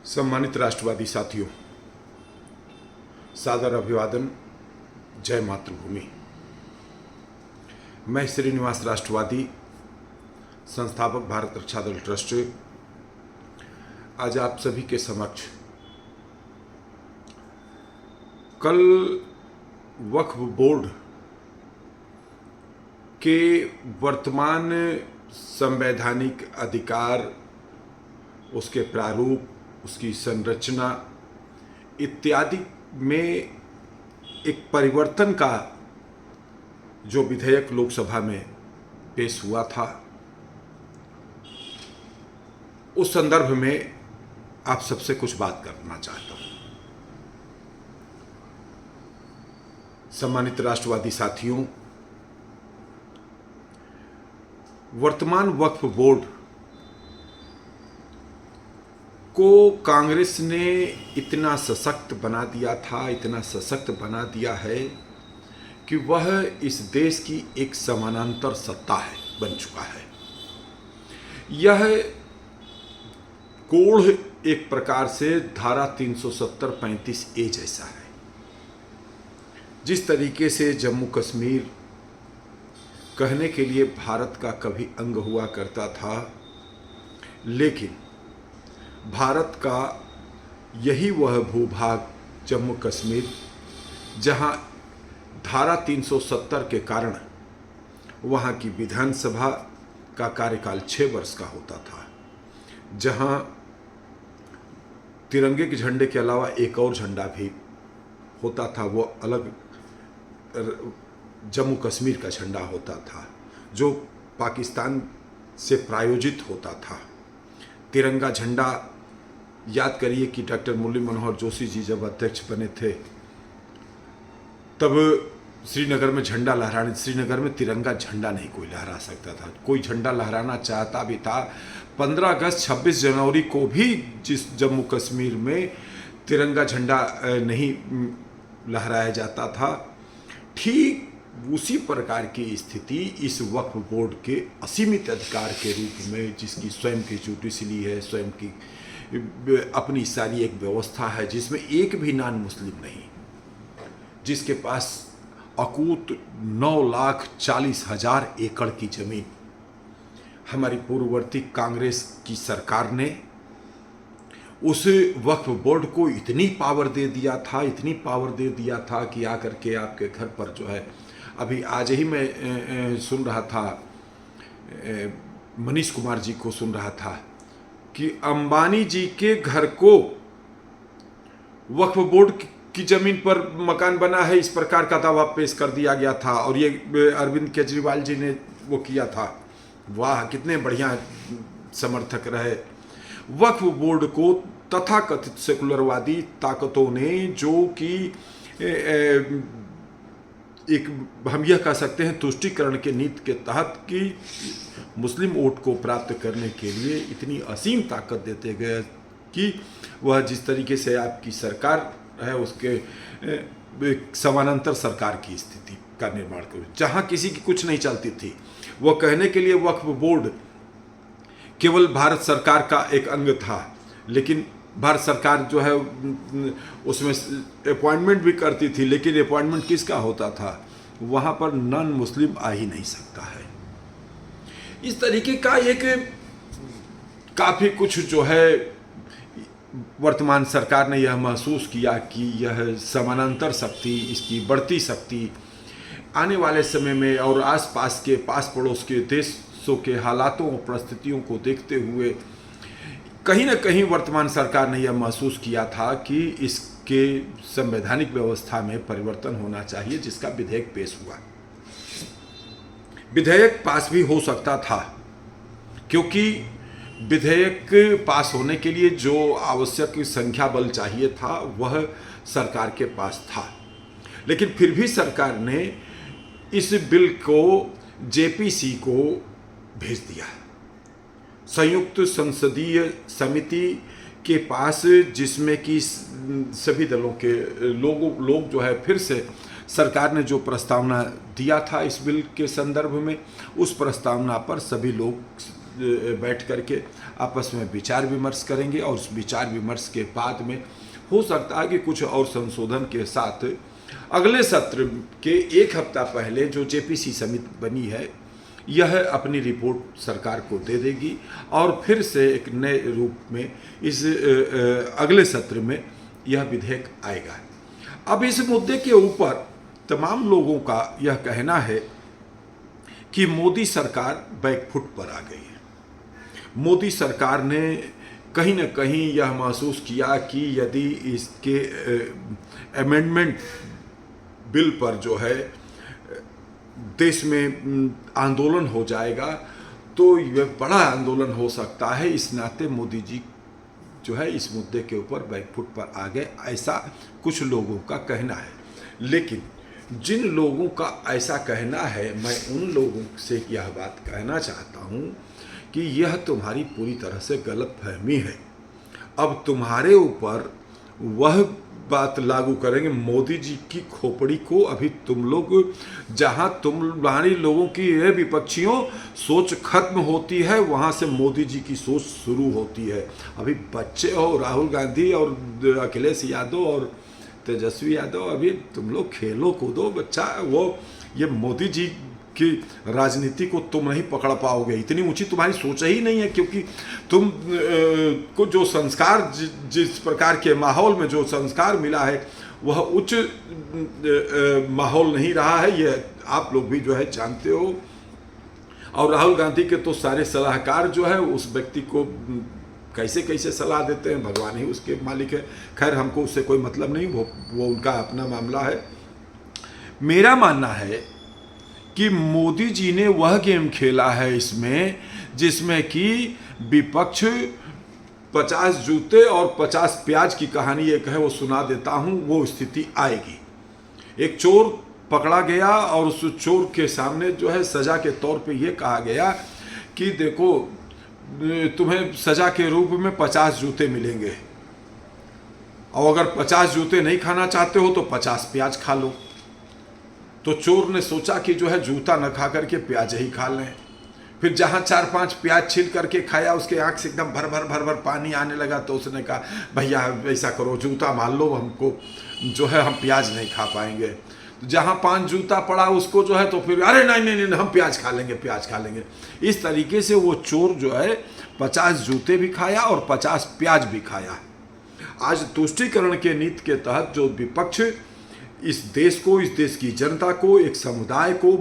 सम्मानित राष्ट्रवादी साथियों, सादर अभिवादन। जय मातृभूमि। मैं श्रीनिवास राष्ट्रवादी, संस्थापक भारत रक्षा दल ट्रस्ट, आज आप सभी के समक्ष कल वक्फ बोर्ड के वर्तमान संवैधानिक अधिकार, उसके प्रारूप, उसकी संरचना इत्यादि में एक परिवर्तन का जो विधेयक लोकसभा में पेश हुआ था, उस संदर्भ में आप सबसे कुछ बात करना चाहता हूं। सम्मानित राष्ट्रवादी साथियों, वर्तमान वक्फ बोर्ड को कांग्रेस ने इतना सशक्त बना दिया था, इतना सशक्त बना दिया है कि वह इस देश की एक समानांतर सत्ता है, बन चुका है। यह कोढ़ एक प्रकार से धारा 370-35A जैसा है। जिस तरीके से जम्मू कश्मीर कहने के लिए भारत का कभी अंग हुआ करता था, लेकिन भारत का यही वह भूभाग जम्मू कश्मीर जहां धारा 370 के कारण वहां की विधानसभा का कार्यकाल 6 वर्ष का होता था, जहां तिरंगे के झंडे के अलावा एक और झंडा भी होता था, वो अलग जम्मू कश्मीर का झंडा होता था जो पाकिस्तान से प्रायोजित होता था। तिरंगा झंडा, याद करिए कि डॉक्टर मुरली मनोहर जोशी जी जब अध्यक्ष बने थे तब श्रीनगर में झंडा लहराने, श्रीनगर में तिरंगा झंडा नहीं कोई लहरा सकता था। कोई झंडा लहराना चाहता भी था, 15 अगस्त 26 जनवरी को भी जिस जम्मू कश्मीर में तिरंगा झंडा नहीं लहराया जाता था, ठीक उसी प्रकार की स्थिति इस वक्फ बोर्ड के असीमित अधिकार के रूप में, जिसकी स्वयं की जुडिशरी है, स्वयं की अपनी सारी एक व्यवस्था है, जिसमें एक भी नॉन मुस्लिम नहीं, जिसके पास अकूत 9,40,000 एकड़ की जमीन हमारी पूर्ववर्ती कांग्रेस की सरकार ने उस वक्फ बोर्ड को इतनी पावर दे दिया था, इतनी पावर दे दिया था कि आकर के आपके घर पर जो है, अभी आज ही मैं सुन रहा था, मनीष कुमार जी को सुन रहा था कि अंबानी जी के घर को वक्फ बोर्ड की जमीन पर मकान बना है, इस प्रकार का दावा पेश कर दिया गया था और ये अरविंद केजरीवाल जी ने वो किया था। वाह, कितने बढ़िया समर्थक रहे। वक्फ बोर्ड को तथाकथित सेकुलरवादी ताकतों ने, जो कि एक हम यह कह सकते हैं तुष्टीकरण के नीति के तहत कि मुस्लिम वोट को प्राप्त करने के लिए इतनी असीम ताकत देते गए कि वह जिस तरीके से आपकी सरकार है उसके समानांतर सरकार की स्थिति का निर्माण कर, जहां किसी की कुछ नहीं चलती थी। वह कहने के लिए वक्फ बोर्ड केवल भारत सरकार का एक अंग था, लेकिन भारत सरकार जो है उसमें अपॉइंटमेंट भी करती थी, लेकिन अपॉइंटमेंट किसका होता था? वहाँ पर नॉन मुस्लिम आ ही नहीं सकता है। इस तरीके का एक काफ़ी कुछ जो है वर्तमान सरकार ने यह महसूस किया कि यह समानांतर शक्ति, इसकी बढ़ती शक्ति आने वाले समय में और आसपास के पास पड़ोस के देशों के हालातों और परिस्थितियों को देखते हुए कहीं न कहीं वर्तमान सरकार ने यह महसूस किया था कि इसके संवैधानिक व्यवस्था में परिवर्तन होना चाहिए, जिसका विधेयक पेश हुआ। विधेयक पास भी हो सकता था, क्योंकि विधेयक पास होने के लिए जो आवश्यक संख्या बल चाहिए था वह सरकार के पास था, लेकिन फिर भी सरकार ने इस बिल को जेपीसी को भेज दिया, संयुक्त संसदीय समिति के पास, जिसमें कि सभी दलों के लोग जो है फिर से सरकार ने जो प्रस्तावना दिया था इस बिल के संदर्भ में, उस प्रस्तावना पर सभी लोग बैठ करके आपस में विचार विमर्श करेंगे और उस विचार विमर्श के बाद में हो सकता है कि कुछ और संशोधन के साथ अगले सत्र के एक हफ्ता पहले जो जेपीसी समिति बनी है यह अपनी रिपोर्ट सरकार को दे देगी और फिर से एक नए रूप में इस अगले सत्र में यह विधेयक आएगा। अब इस मुद्दे के ऊपर तमाम लोगों का यह कहना है कि मोदी सरकार बैकफुट पर आ गई है। मोदी सरकार ने कहीं न कहीं यह महसूस किया कि यदि इसके अमेंडमेंट बिल पर जो है देश में आंदोलन हो जाएगा तो यह बड़ा आंदोलन हो सकता है। इस नाते मोदी जी जो है इस मुद्दे के ऊपर बैकफुट पर आ गए, ऐसा कुछ लोगों का कहना है। लेकिन जिन लोगों का ऐसा कहना है, मैं उन लोगों से यह बात कहना चाहता हूँ कि यह तुम्हारी पूरी तरह से गलतफहमी है। अब तुम्हारे ऊपर वह बात लागू करेंगे मोदी जी की खोपड़ी को। अभी तुम लोग जहां तुम्हारी लोगों की ये विपक्षियों सोच खत्म होती है वहां से मोदी जी की सोच शुरू होती है। अभी बच्चे हो राहुल गांधी और अखिलेश यादव और तेजस्वी यादव, अभी तुम लोग खेलो कूदो बच्चा, वो ये मोदी जी की राजनीति को तुम नहीं पकड़ पाओगे। इतनी ऊंची तुम्हारी सोच ही नहीं है, क्योंकि तुम को जो संस्कार जिस प्रकार के माहौल में जो संस्कार मिला है वह उच्च माहौल नहीं रहा है, ये आप लोग भी जो है जानते हो। और राहुल गांधी के तो सारे सलाहकार जो है उस व्यक्ति को कैसे कैसे सलाह देते हैं, भगवान ही उसके मालिक है। खैर हमको उससे कोई मतलब नहीं, वो उनका अपना मामला है। मेरा मानना है कि मोदी जी ने वह गेम खेला है इसमें जिसमें कि विपक्ष 50 जूते और 50 प्याज की कहानी एक है, वो सुना देता हूं, वो स्थिति आएगी। एक चोर पकड़ा गया और उस चोर के सामने जो है सजा के तौर पे ये कहा गया कि देखो तुम्हें सजा के रूप में 50 जूते मिलेंगे और अगर 50 जूते नहीं खाना चाहते हो तो 50 प्याज खा लो। तो चोर ने सोचा कि जो है जूता न खा करके प्याज ही खा लें। फिर जहाँ 4-5 प्याज छील करके खाया उसके आँख से एकदम भर भर पानी आने लगा। तो उसने कहा भैया ऐसा करो जूता मान लो, हमको जो है हम प्याज नहीं खा पाएंगे। तो जहाँ 5 जूता पड़ा उसको जो है तो फिर अरे नहीं हम प्याज खा लेंगे। इस तरीके से वो चोर जो है 50 जूते भी खाया और 50 प्याज भी खाया। आज तुष्टीकरण के नीति के तहत जो विपक्ष इस देश को, इस देश की जनता को, एक समुदाय को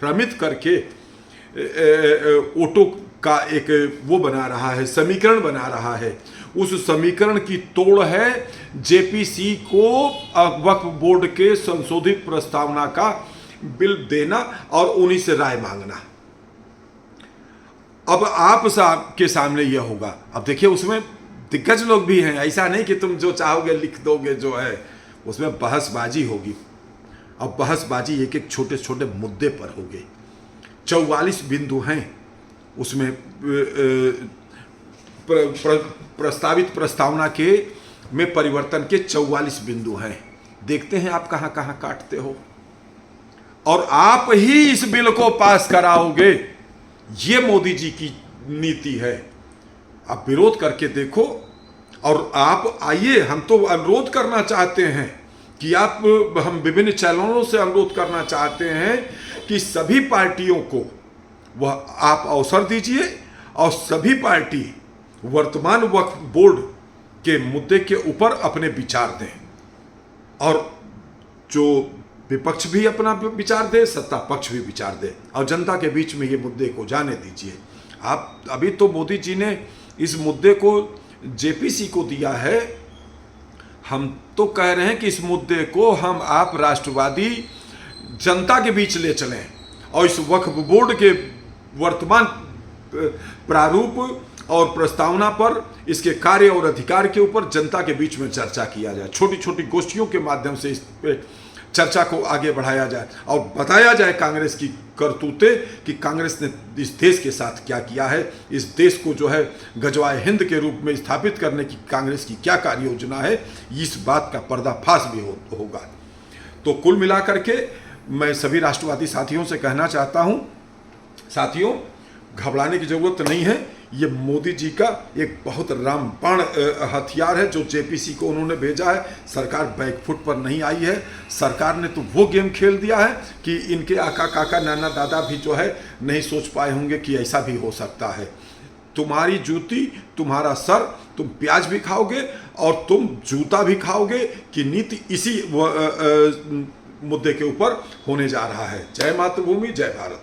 भ्रमित करके वोटों का एक वो बना रहा है, समीकरण बना रहा है, उस समीकरण की तोड़ है जेपीसी को वक्फ बोर्ड के संशोधित प्रस्तावना का बिल देना और उन्हीं से राय मांगना। अब आप के सामने यह होगा। अब देखिए उसमें दिग्गज लोग भी हैं, ऐसा नहीं कि तुम जो चाहोगे लिख दोगे, जो है उसमें बहसबाजी होगी। अब बहसबाजी एक एक छोटे छोटे मुद्दे पर होगी। 44 बिंदु हैं उसमें प्रस्तावित प्रस्तावना के में परिवर्तन के 44 बिंदु हैं। देखते हैं आप कहां कहां काटते हो और आप ही इस बिल को पास कराओगे। ये मोदी जी की नीति है। आप विरोध करके देखो और आप आइए, हम तो अनुरोध करना चाहते हैं कि हम विभिन्न चैनलों से अनुरोध करना चाहते हैं कि सभी पार्टियों को वह आप अवसर दीजिए और सभी पार्टी वर्तमान वक्फ बोर्ड के मुद्दे के ऊपर अपने विचार दें और जो विपक्ष भी अपना विचार दे, सत्ता पक्ष भी विचार दे और जनता के बीच में ये मुद्दे को जाने दीजिए। आप अभी तो मोदी जी ने इस मुद्दे को जेपीसी को दिया है। हम तो कह रहे हैं कि इस मुद्दे को हम आप राष्ट्रवादी जनता के बीच ले चलें और इस वक्फ बोर्ड के वर्तमान प्रारूप और प्रस्तावना पर, इसके कार्य और अधिकार के ऊपर जनता के बीच में चर्चा किया जाए। छोटी छोटी गोष्ठियों के माध्यम से इस पे चर्चा को आगे बढ़ाया जाए और बताया जाए कांग्रेस की करतूतें कि कांग्रेस ने इस देश के साथ क्या किया है, इस देश को जो है गजवाए हिंद के रूप में स्थापित करने की कांग्रेस की क्या कार्य योजना है। इस बात का पर्दाफाश भी होगा। तो कुल मिलाकर के मैं सभी राष्ट्रवादी साथियों से कहना चाहता हूं, साथियों घबराने की ज़रूरत नहीं है। ये मोदी जी का एक बहुत रामबाण हथियार है जो जेपीसी को उन्होंने भेजा है। सरकार बैकफुट पर नहीं आई है। सरकार ने तो वो गेम खेल दिया है कि इनके आका काका नाना दादा भी जो है नहीं सोच पाए होंगे कि ऐसा भी हो सकता है। तुम्हारी जूती तुम्हारा सर, तुम प्याज भी खाओगे और तुम जूता भी खाओगे कि नीति इसी मुद्दे के ऊपर होने जा रहा है। जय मातृभूमि, जय भारत।